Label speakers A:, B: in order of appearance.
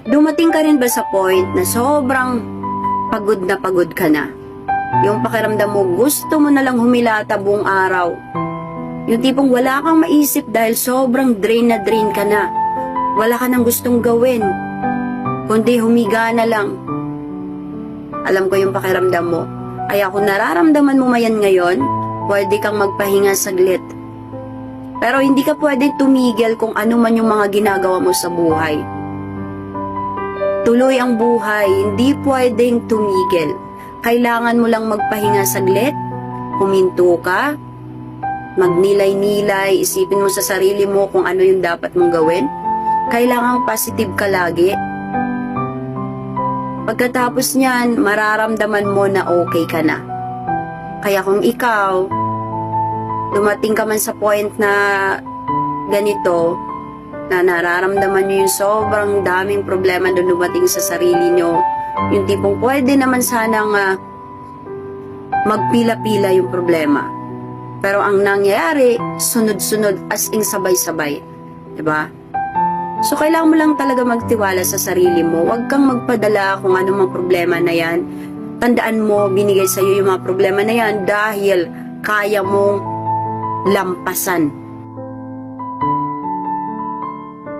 A: Dumating ka rin ba sa point na sobrang pagod ka na? Yung pakiramdam mo, gusto mo na lang humilata buong araw. Yung tipong wala kang maisip dahil sobrang drain na drain ka na. Wala ka nang gustong gawin, kundi humiga na lang. Alam ko yung pakiramdam mo. Kaya kung nararamdaman mo mayan ngayon, pwede kang magpahinga saglit. Pero hindi ka pwede tumigil kung ano man yung mga ginagawa mo sa buhay. Tuloy ang buhay, hindi pwedeng tumigil. Kailangan mo lang magpahinga saglit, huminto ka, magnilay-nilay, isipin mo sa sarili mo kung ano yung dapat mong gawin. Kailangang positive ka lagi. Pagkatapos niyan, mararamdaman mo na okay ka na. Kaya kung ikaw, dumating ka man sa point na ganito, na nararamdaman nyo yung sobrang daming problema na dumating sa sarili nyo, yung tipong pwede naman sanang magpila-pila yung problema. Pero ang nangyayari, sunod-sunod as in sabay-sabay. Diba? So, kailangan mo lang talaga magtiwala sa sarili mo. Huwag kang magpadala kung ano mang problema na yan. Tandaan mo, binigay sa'yo yung mga problema na yan dahil kaya mong lampasan